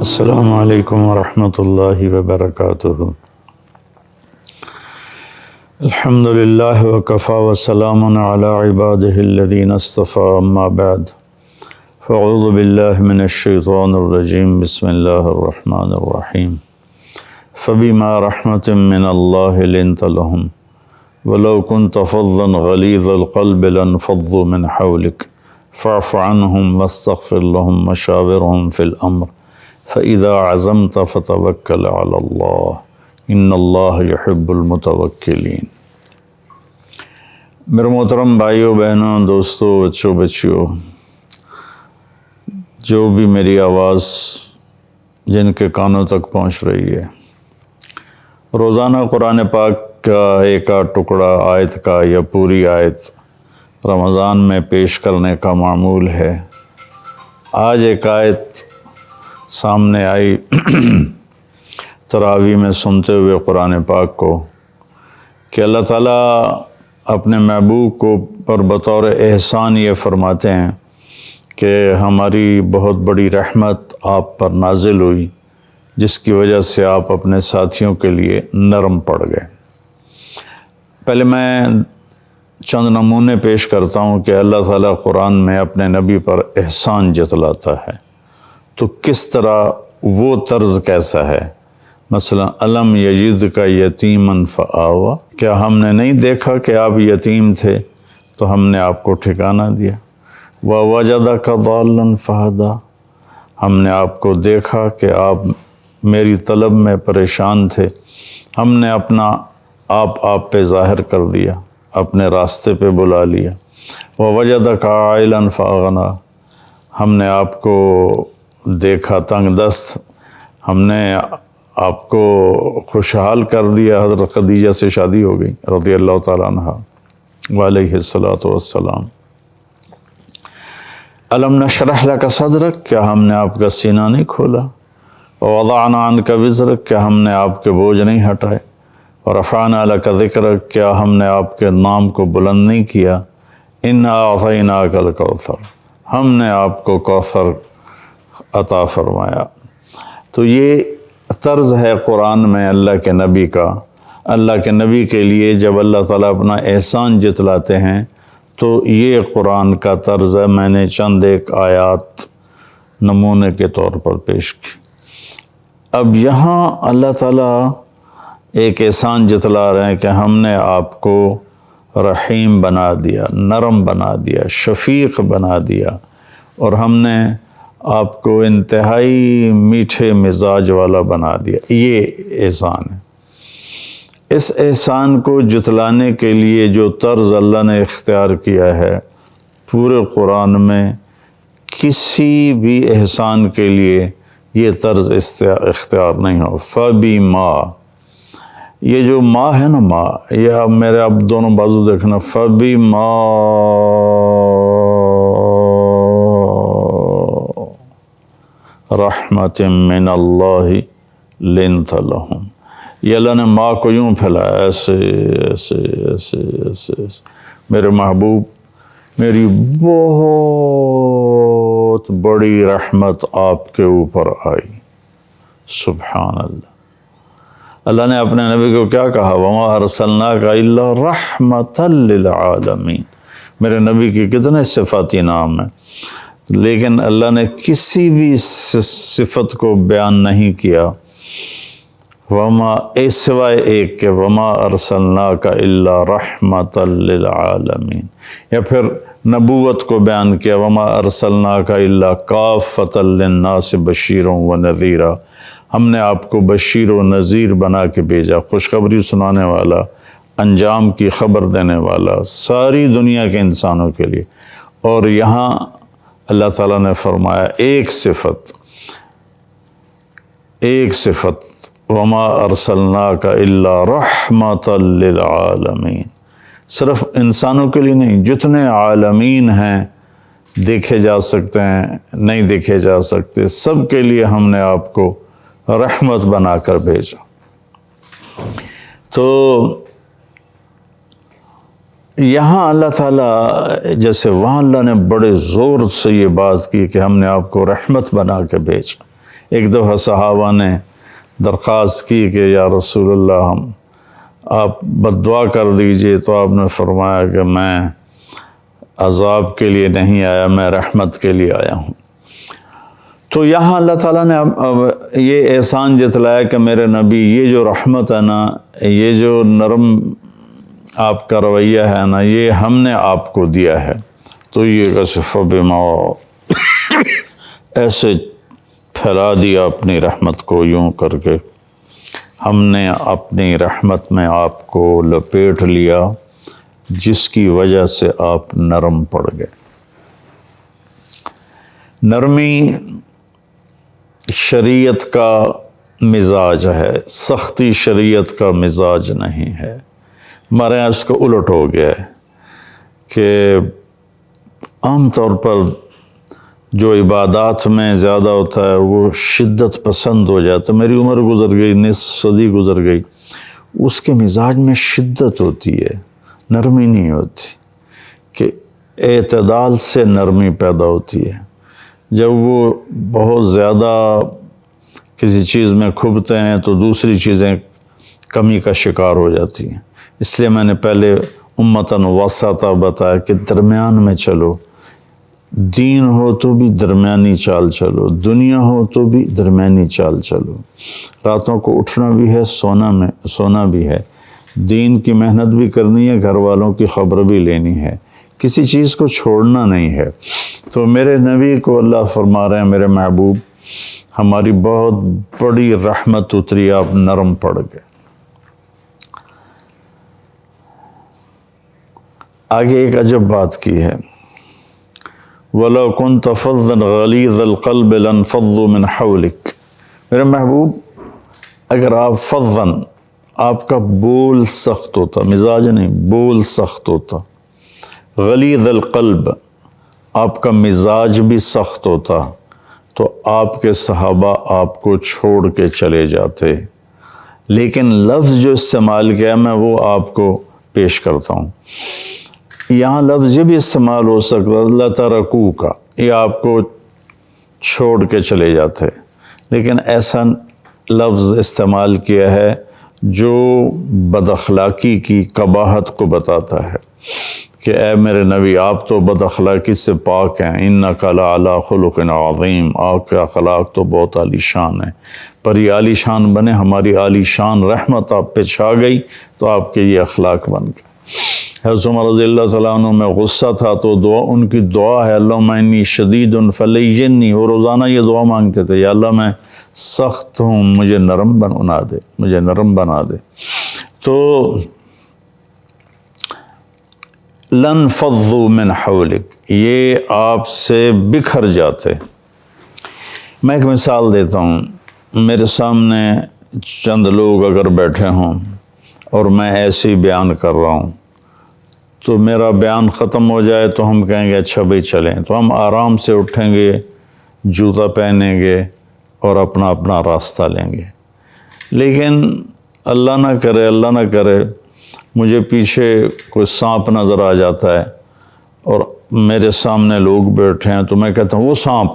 السلام علیکم ورحمۃ اللہ وبرکاتہ۔ الحمد للہ وکفی وسلام علی عبادہ الذین اصطفی، اما بعد فاعوذ باللہ من الشیطان الرجیم، بسم اللہ الرحمن الرحیم۔ فبما رحمۃ من اللہ لنت لہم ولو كنت فظا غلیظ القلب لانفضوا من حولک فاعف عنہم واستغفر لہم وشاورہم فی الامر فَإِذَا عَزَمْتَ فَتَوَكَّلْ عَلَى اللَّهِ إِنَّ اللَّهَ يُحِبُّ الْمُتَوَكِّلِينَ۔ میرے محترم بھائیوں بہنوں، دوستوں، بچیوں، جو بھی میری آواز جن کے کانوں تک پہنچ رہی ہے، روزانہ قرآن پاک کا ایک ٹکڑا آیت کا یا پوری آیت رمضان میں پیش کرنے کا معمول ہے۔ آج ایک آیت سامنے آئی تراویح میں سنتے ہوئے قرآن پاک کو کہ اللہ تعالیٰ اپنے محبوب کو پر بطور احسان یہ فرماتے ہیں کہ ہماری بہت بڑی رحمت آپ پر نازل ہوئی، جس کی وجہ سے آپ اپنے ساتھیوں کے لیے نرم پڑ گئے۔ پہلے میں چند نمونے پیش کرتا ہوں کہ اللہ تعالیٰ قرآن میں اپنے نبی پر احسان جتلاتا ہے تو کس طرح، وہ طرز کیسا ہے۔ مثلا الم یجدک یتیما فآویٰ، کیا ہم نے نہیں دیکھا کہ آپ یتیم تھے تو ہم نے آپ کو ٹھکانہ دیا۔ ووجدک ضالا فہدیٰ، ہم نے آپ کو دیکھا کہ آپ میری طلب میں پریشان تھے، ہم نے اپنا آپ پہ ظاہر کر دیا، اپنے راستے پہ بلا لیا۔ ووجدک عائلا فاغنیٰ، ہم نے آپ کو دیکھا تنگ دست، ہم نے آپ کو خوشحال کر دیا۔ حضرت خدیجہ سے شادی ہو گئی رضی اللہ تعالیٰ عنہا وعلیہ الصلاۃ والسلام۔ الم نشرح لک صدرک، کیا ہم نے آپ کا سینہ نہیں کھولا۔ ووضعنا عنک وزرک، کیا ہم نے آپ کے بوجھ نہیں ہٹائے۔ ورفعنا لک ذکرک، کیا ہم نے آپ کے نام کو بلند نہیں کیا۔ انا اعطیناک الکوثر، ہم نے آپ کو کوثر عطا فرمایا۔ تو یہ طرز ہے قرآن میں اللہ کے نبی کا۔ اللہ کے نبی کے لیے جب اللہ تعالیٰ اپنا احسان جتلاتے ہیں تو یہ قرآن کا طرز ہے۔ میں نے چند ایک آیات نمونے کے طور پر پیش کی۔ اب یہاں اللہ تعالیٰ ایک احسان جتلا رہے ہیں کہ ہم نے آپ کو رحیم بنا دیا، نرم بنا دیا، شفیق بنا دیا، اور ہم نے آپ کو انتہائی میٹھے مزاج والا بنا دیا۔ یہ احسان ہے۔ اس احسان کو جتلانے کے لیے جو طرز اللہ نے اختیار کیا ہے، پورے قرآن میں کسی بھی احسان کے لیے یہ طرز اختیار نہیں ہو۔ فَبِمَا، یہ جو ما ہے نا، ما، یہ اب میرے اب دونوں بازو دیکھنا۔ فَبِمَا رحمت من اللہ لنت لہم، یہ اللہ نے ماں کو یوں پھیلایا، ایسے ایسے ایسے ایسے ایسے۔ میرے محبوب، میری بہت بڑی رحمت آپ کے اوپر آئی۔ سبحان اللہ۔ اللہ نے اپنے نبی کو کیا کہا؟ وما ارسلناک الا رحمۃ للعالمین۔ میرے نبی کی کتنے صفاتی نام ہیں، لیکن اللہ نے کسی بھی صفت کو بیان نہیں کیا وما، سوائے ایک کہ وما ارسلناک الا رحمۃ للعالمین، یا پھر نبوت کو بیان کیا وما ارسلناک الا کافۃ للناس بشیرا ونذیرا، ہم نے آپ کو بشیر و نذیر بنا کے بھیجا، خوشخبری سنانے والا، انجام کی خبر دینے والا ساری دنیا کے انسانوں کے لیے۔ اور یہاں اللہ تعالیٰ نے فرمایا ایک صفت وما ارسلناک الا رحمۃ للعالمین، صرف انسانوں کے لیے نہیں، جتنے عالمین ہیں، دیکھے جا سکتے ہیں، نہیں دیکھے جا سکتے، سب کے لیے ہم نے آپ کو رحمت بنا کر بھیجا۔ تو یہاں اللہ تعالیٰ جیسے وہاں اللہ نے بڑے زور سے یہ بات کی کہ ہم نے آپ کو رحمت بنا کے بھیجا، ایک دفعہ صحابہ نے درخواست کی کہ یا رسول اللہ آپ بد دعا کر دیجئے، تو آپ نے فرمایا کہ میں عذاب کے لیے نہیں آیا، میں رحمت کے لیے آیا ہوں۔ تو یہاں اللہ تعالیٰ نے اب یہ احسان جتلایا کہ میرے نبی یہ جو رحمت ہے نا، یہ جو نرم آپ کا رویہ ہے نا، یہ ہم نے آپ کو دیا ہے۔ تو یہ کشف بما ایسے پھیلا دیا اپنی رحمت کو یوں کر کے، ہم نے اپنی رحمت میں آپ کو لپیٹ لیا، جس کی وجہ سے آپ نرم پڑ گئے۔ نرمی شریعت کا مزاج ہے، سختی شریعت کا مزاج نہیں ہے۔ ہمارے یہاں اس کا الٹ ہو گیا ہے کہ عام طور پر جو عبادات میں زیادہ ہوتا ہے وہ شدت پسند ہو جاتا ہے۔ میری عمر گزر گئی، نصف صدی گزر گئی، اس کے مزاج میں شدت ہوتی ہے، نرمی نہیں ہوتی، کہ اعتدال سے نرمی پیدا ہوتی ہے۔ جب وہ بہت زیادہ کسی چیز میں کھبتے ہیں تو دوسری چیزیں کمی کا شکار ہو جاتی ہیں۔ اس لیے میں نے پہلے امتاً وسطا بتایا کہ درمیان میں چلو، دین ہو تو بھی درمیانی چال چلو، دنیا ہو تو بھی درمیانی چال چلو۔ راتوں کو اٹھنا بھی ہے، سونا بھی ہے، دین کی محنت بھی کرنی ہے، گھر والوں کی خبر بھی لینی ہے، کسی چیز کو چھوڑنا نہیں ہے۔ تو میرے نبی کو اللہ فرما رہے ہیں، میرے محبوب ہماری بہت بڑی رحمت اتری، آپ نرم پڑ گئے۔ آگے ایک عجب بات کی ہے، وَلَوْ كُنْتَ فَظًّا غَلِيظَ الْقَلْبِ لَانفَضُّوا مِنْ حَوْلِكَ۔ میرے محبوب اگر آپ فظًّا، آپ کا بول سخت ہوتا، مزاج نہیں، بول سخت ہوتا، غلیظ القلب، آپ کا مزاج بھی سخت ہوتا، تو آپ کے صحابہ آپ کو چھوڑ کے چلے جاتے۔ لیکن لفظ جو استعمال کیا میں وہ آپ کو پیش کرتا ہوں۔ یہاں لفظ یہ بھی استعمال ہو سکتا ہے لَتَرَكُوكَ کا، یہ آپ کو چھوڑ کے چلے جاتے، لیکن ایسا لفظ استعمال کیا ہے جو بد اخلاقی کی قباحت کو بتاتا ہے کہ اے میرے نبی آپ تو بد اخلاقی سے پاک ہیں، اِنَّكَ لَعَلَىٰ خُلُقٍ عَظِيمٍ، آپ کے اخلاق تو بہت عالی شان ہیں۔ پر یہ عالی شان بنے، ہماری عالی شان رحمت آپ پہ چھا گئی تو آپ کے یہ اخلاق بن گئے۔ حضرت عمر رضی اللہ تعالیٰ عنہ میں غصہ تھا تو ان کی دعا ہے اللہم انی شدید فلیجنی، وہ روزانہ یہ دعا مانگتے تھے، یا اللہ میں سخت ہوں، مجھے نرم بنا دے۔ تو لَانفَضُّوا مِنْ حَوْلِكَ، یہ آپ سے بکھر جاتے۔ میں ایک مثال دیتا ہوں، میرے سامنے چند لوگ اگر بیٹھے ہوں اور میں ایسے ہی بیان کر رہا ہوں تو میرا بیان ختم ہو جائے تو ہم کہیں گے اچھا بھائی چلیں، تو ہم آرام سے اٹھیں گے، جوتا پہنیں گے اور اپنا راستہ لیں گے۔ لیکن اللہ نہ کرے مجھے پیچھے کوئی سانپ نظر آ جاتا ہے اور میرے سامنے لوگ بیٹھے ہیں تو میں کہتا ہوں وہ سانپ،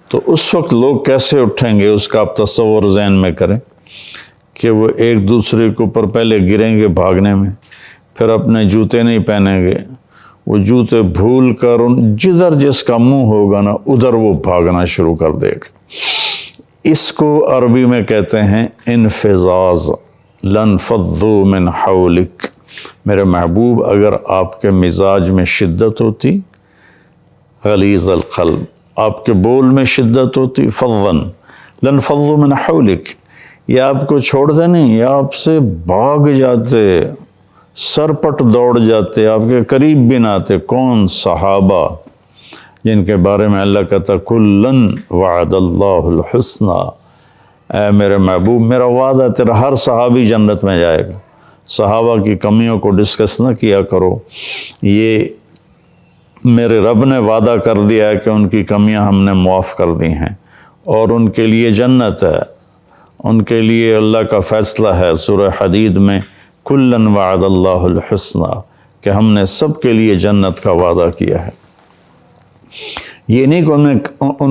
تو اس وقت لوگ کیسے اٹھیں گے اس کا آپ تصور ذہن میں کریں کہ وہ ایک دوسرے کے اوپر پہلے گریں گے بھاگنے میں، پھر اپنے جوتے نہیں پہنیں گے، وہ جوتے بھول کر جدھر جس کا منہ ہوگا نا ادھر وہ بھاگنا شروع کر دے گا۔ اس کو عربی میں کہتے ہیں انفزاز، لَانفَضُّوا مِنْ حَوْلِكَ۔ میرے محبوب اگر آپ کے مزاج میں شدت ہوتی، غلیظ القلب، آپ کے بول میں شدت ہوتی، فَضًّا لَانفَضُّوا مِنْ حَوْلِكَ، یہ آپ کو چھوڑتے نہیں، یہ آپ سے بھاگ جاتے، سرپٹ دوڑ جاتے، آپ کے قریب بھی نہ آتے۔ کون؟ صحابہ، جن کے بارے میں اللہ کہتا کُلًّا وعد اللہ الحسنى، اے میرے محبوب میرا وعدہ تیرا ہر صحابی جنت میں جائے گا۔ صحابہ کی کمیوں کو ڈسکس نہ کیا کرو، یہ میرے رب نے وعدہ کر دیا ہے کہ ان کی کمیاں ہم نے معاف کر دی ہیں اور ان کے لیے جنت ہے، ان کے لیے اللہ کا فیصلہ ہے۔ سورہ حدید میں کُلًّا وعد اللہ الحسنى، کہ ہم نے سب کے لیے جنت کا وعدہ کیا ہے۔ یہ نہیں کہ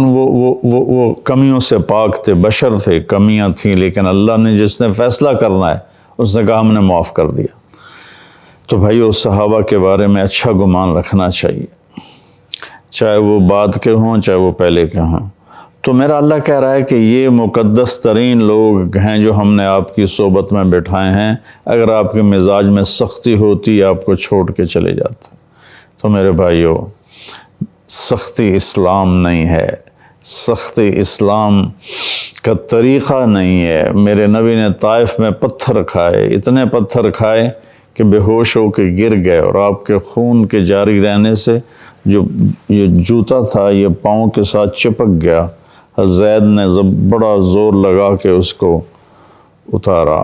وہ کمیوں سے پاک تھے، بشر تھے، کمیاں تھیں، لیکن اللہ نے جس نے فیصلہ کرنا ہے اس نے کہا ہم نے معاف کر دیا۔ تو بھائی اس صحابہ کے بارے میں اچھا گمان رکھنا چاہیے، چاہے وہ بعد کے ہوں چاہے وہ پہلے کے ہوں۔ تو میرا اللہ کہہ رہا ہے کہ یہ مقدس ترین لوگ ہیں جو ہم نے آپ کی صحبت میں بٹھائے ہیں، اگر آپ کے مزاج میں سختی ہوتی آپ کو چھوڑ کے چلے جاتے۔ تو میرے بھائیو، سختی اسلام نہیں ہے، سختی اسلام کا طریقہ نہیں ہے۔ میرے نبی نے طائف میں پتھر کھائے، اتنے پتھر کھائے کہ بے ہوش ہو کے گر گئے، اور آپ کے خون کے جاری رہنے سے جو یہ جوتا تھا یہ پاؤں کے ساتھ چپک گیا۔ زید نے بڑا زور لگا کے اس کو اتارا،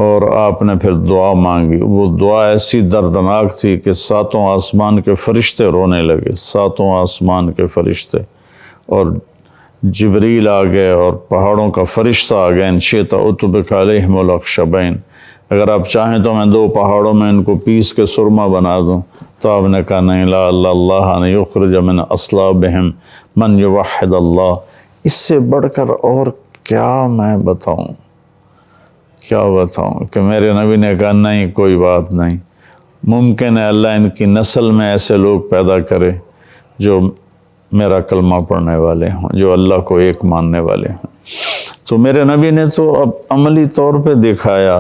اور آپ نے پھر دعا مانگی۔ وہ دعا ایسی دردناک تھی کہ ساتوں آسمان کے فرشتے رونے لگے، ساتوں آسمان کے فرشتے، اور جبریل آ گئے اور پہاڑوں کا فرشتہ آ گئے۔ ان شئت اتبک علیہم الاخشبین، اگر آپ چاہیں تو میں 2 پہاڑوں میں ان کو پیس کے سرما بنا دوں۔ تو آپ نے کہا نہیں، لا اللہ ان یخرج من اصلابہم من یوحد اللہ۔ اس سے بڑھ کر اور کیا میں بتاؤں، کیا بتاؤں کہ میرے نبی نے کہا نہیں، کوئی بات نہیں، ممکن ہے اللہ ان کی نسل میں ایسے لوگ پیدا کرے جو میرا کلمہ پڑھنے والے ہوں، جو اللہ کو ایک ماننے والے ہوں۔ تو میرے نبی نے تو اب عملی طور پہ دکھایا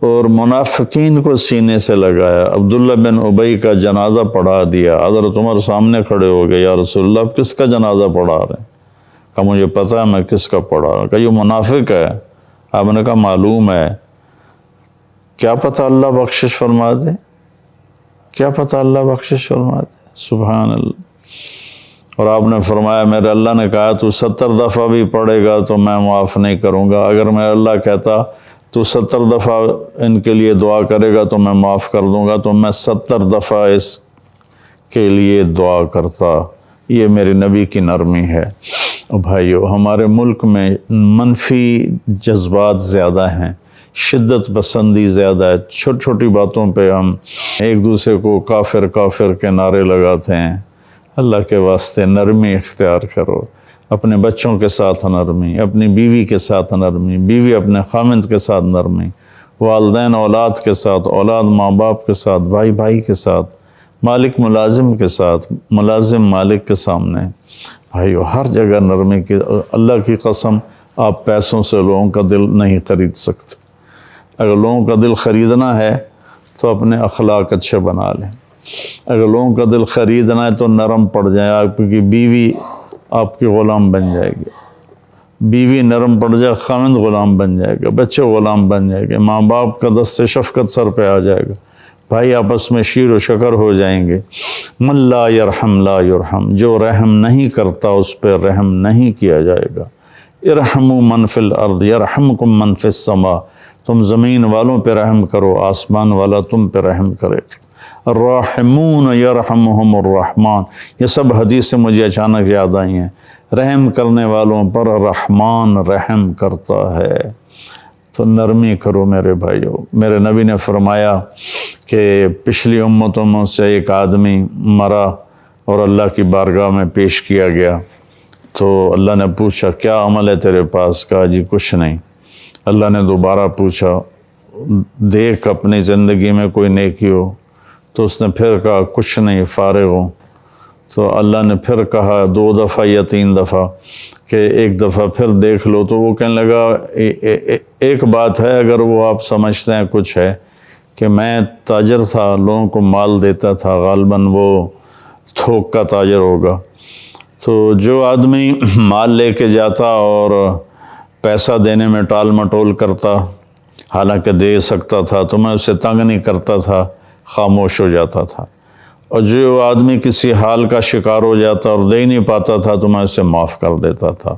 اور منافقین کو سینے سے لگایا۔ عبداللہ بن ابی کا جنازہ پڑھا دیا، حضرت عمر سامنے کھڑے ہو گئے، یا رسول اللہ آپ کس کا جنازہ پڑھا رہے ہیں؟ کہا مجھے پتہ ہے میں کس کا پڑھا رہا ہوں۔ کہا یہ منافق ہے۔ آپ نے کہا معلوم ہے، کیا پتہ اللہ بخشش فرما دے، کیا پتہ اللہ بخشش فرما دے، سبحان اللہ۔ اور آپ نے فرمایا میرے اللہ نے کہا تو 70 دفعہ بھی پڑھے گا تو میں معاف نہیں کروں گا، اگر میرا اللہ کہتا تو 70 دفعہ ان کے لیے دعا کرے گا تو میں معاف کر دوں گا، تو میں 70 دفعہ اس کے لیے دعا کرتا۔ یہ میرے نبی کی نرمی ہے۔ بھائیو، ہمارے ملک میں منفی جذبات زیادہ ہیں، شدت پسندی زیادہ ہے، چھوٹی چھوٹی باتوں پہ ہم ایک دوسرے کو کافر کافر کے نعرے لگاتے ہیں۔ اللہ کے واسطے نرمی اختیار کرو، اپنے بچوں کے ساتھ نرمی، اپنی بیوی کے ساتھ نرمی، بیوی اپنے خامند کے ساتھ نرمی، والدین اولاد کے ساتھ، اولاد ماں باپ کے ساتھ، بھائی بھائی کے ساتھ، مالک ملازم کے ساتھ، ملازم مالک کے سامنے۔ بھائیو، ہر جگہ نرمی کی، اللہ کی قسم آپ پیسوں سے لوگوں کا دل نہیں خرید سکتے۔ اگر لوگوں کا دل خریدنا ہے تو اپنے اخلاق اچھے بنا لیں، اگر لوگوں کا دل خریدنا ہے تو نرم پڑ جائیں، آپ کی بیوی آپ کی غلام بن جائے گی، بیوی نرم پڑ جائے خامند غلام بن جائے گا، بچے غلام بن جائے گے، ماں باپ کا دست شفقت سر پہ آ جائے گا، بھائی آپس میں شیر و شکر ہو جائیں گے۔ من لا یرحم لا یرحم، جو رحم نہیں کرتا اس پہ رحم نہیں کیا جائے گا۔ ارحموا من فی الارض یرحمکم من فی السماء، تم زمین والوں پہ رحم کرو، آسمان والا تم پہ رحم کرے گا۔ الراحمون یرحمہم الرحمن، یہ سب حدیثیں مجھے اچانک یاد آئی ہیں، رحم کرنے والوں پر رحمان رحم کرتا ہے۔ تو نرمی کرو میرے بھائیو۔ میرے نبی نے فرمایا کہ پچھلی امتوں میں سے ایک آدمی مرا اور اللہ کی بارگاہ میں پیش کیا گیا، تو اللہ نے پوچھا کیا عمل ہے تیرے پاس؟ کہا جی کچھ نہیں۔ اللہ نے دوبارہ پوچھا دیکھ اپنی زندگی میں کوئی نیکی ہو؟ تو اس نے پھر کہا کچھ نہیں، فارغ ہوں۔ تو اللہ نے پھر کہا 2 دفعہ یا 3 دفعہ کہ ایک دفعہ پھر دیکھ لو۔ تو وہ کہنے لگا ایک بات ہے، اگر وہ آپ سمجھتے ہیں کچھ ہے، کہ میں تاجر تھا، لوگوں کو مال دیتا تھا، غالباً وہ تھوک کا تاجر ہوگا۔ تو جو آدمی مال لے کے جاتا اور پیسہ دینے میں ٹال مٹول کرتا، حالانکہ دے سکتا تھا، تو میں اسے تنگ نہیں کرتا تھا، خاموش ہو جاتا تھا۔ اور جو آدمی کسی حال کا شکار ہو جاتا اور دے نہیں پاتا تھا تو میں اسے معاف کر دیتا تھا۔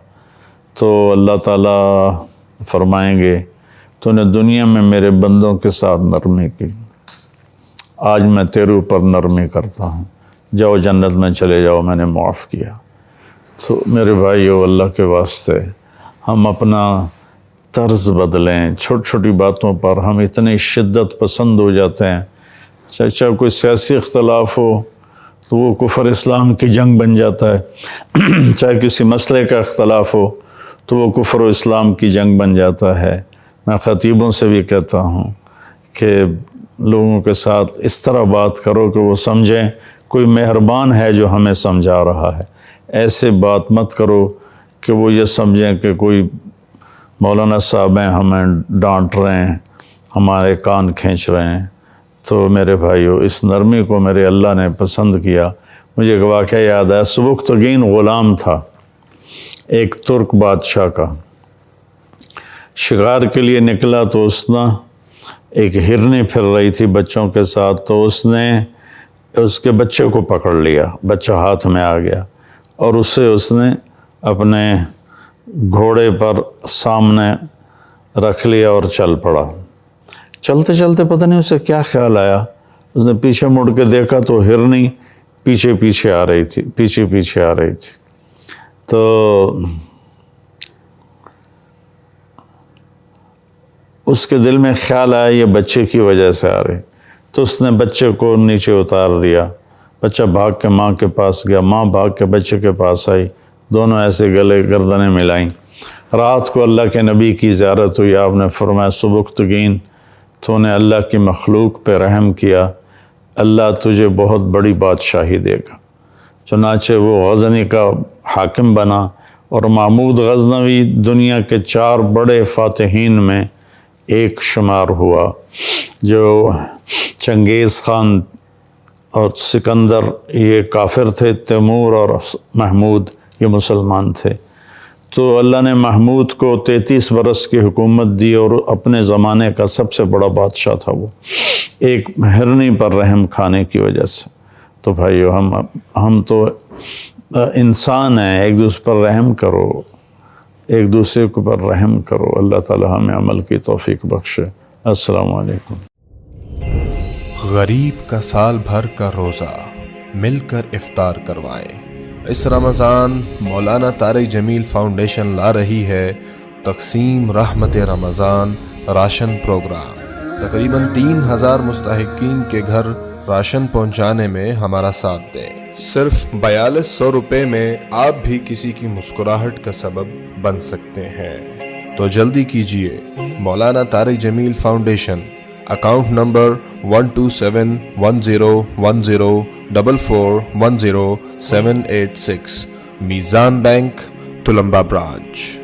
تو اللہ تعالیٰ فرمائیں گے تو نے دنیا میں میرے بندوں کے ساتھ نرمی کی، آج میں تیرے اوپر نرمی کرتا ہوں، جاؤ جنت میں چلے جاؤ، میں نے معاف کیا۔ تو میرے بھائیو، اللہ کے واسطے ہم اپنا طرز بدلیں۔ چھوٹی چھوٹی باتوں پر ہم اتنے شدت پسند ہو جاتے ہیں، چاہے کوئی سیاسی اختلاف ہو تو وہ کفر اسلام کی جنگ بن جاتا ہے، چاہے کسی مسئلے کا اختلاف ہو تو وہ کفر و اسلام کی جنگ بن جاتا ہے۔ میں خطیبوں سے بھی کہتا ہوں کہ لوگوں کے ساتھ اس طرح بات کرو کہ وہ سمجھیں کوئی مہربان ہے جو ہمیں سمجھا رہا ہے، ایسے بات مت کرو کہ وہ یہ سمجھیں کہ کوئی مولانا صاحب ہیں ہمیں ڈانٹ رہے ہیں، ہمارے کان کھینچ رہے ہیں۔ تو میرے بھائیو، اس نرمی کو میرے اللہ نے پسند کیا۔ مجھے ایک واقعہ یاد ہے، سبکتگین غلام تھا ایک ترک بادشاہ کا، شکار کے لیے نکلا تو اس نے ایک ہرنی پھر رہی تھی بچوں کے ساتھ، تو اس نے اس کے بچے کو پکڑ لیا، بچہ ہاتھ میں آ گیا اور اس نے اپنے گھوڑے پر سامنے رکھ لیا اور چل پڑا۔ چلتے چلتے پتہ نہیں اسے کیا خیال آیا، اس نے پیچھے مڑ کے دیکھا تو ہرنی پیچھے آ رہی تھی۔ تو اس کے دل میں خیال آیا یہ بچے کی وجہ سے آ رہی، تو اس نے بچے کو نیچے اتار دیا۔ بچہ بھاگ کے ماں کے پاس گیا، ماں بھاگ کے بچے کے پاس آئی، دونوں ایسے گلے گردنیں ملائیں۔ رات کو اللہ کے نبی کی زیارت ہوئی، آپ نے فرمایا سبکتگین تو نے اللہ کی مخلوق پہ رحم کیا، اللہ تجھے بہت بڑی بادشاہی دے گا۔ چنانچہ وہ غزنی کا حاکم بنا اور محمود غزنوی دنیا کے 4 بڑے فاتحین میں ایک شمار ہوا۔ جو چنگیز خان اور سکندر یہ کافر تھے، تیمور اور محمود یہ مسلمان تھے۔ تو اللہ نے محمود کو 33 برس کی حکومت دی اور اپنے زمانے کا سب سے بڑا بادشاہ تھا وہ، ایک ہرنی پر رحم کھانے کی وجہ سے۔ تو بھائیو، ہم تو انسان ہیں، ایک دوسرے پر رحم کرو، ایک دوسرے کے پر رحم کرو۔ اللہ تعالی ہمیں عمل کی توفیق بخشے۔ السلام علیکم۔ غریب کا سال بھر کا روزہ مل کر افطار کروائیں۔ اس رمضان مولانا طارق جمیل فاؤنڈیشن لا رہی ہے تقسیم رحمت رمضان راشن پروگرام۔ تقریباً 3000 مستحقین کے گھر راشن پہنچانے میں ہمارا ساتھ دیں۔ صرف 4200 روپے میں آپ بھی کسی کی مسکراہٹ کا سبب بن سکتے ہیں، تو جلدی کیجیے۔ مولانا طارق جمیل فاؤنڈیشن، اکاؤنٹ نمبر 127101044100786، میزان بینک، تلمبا برانچ۔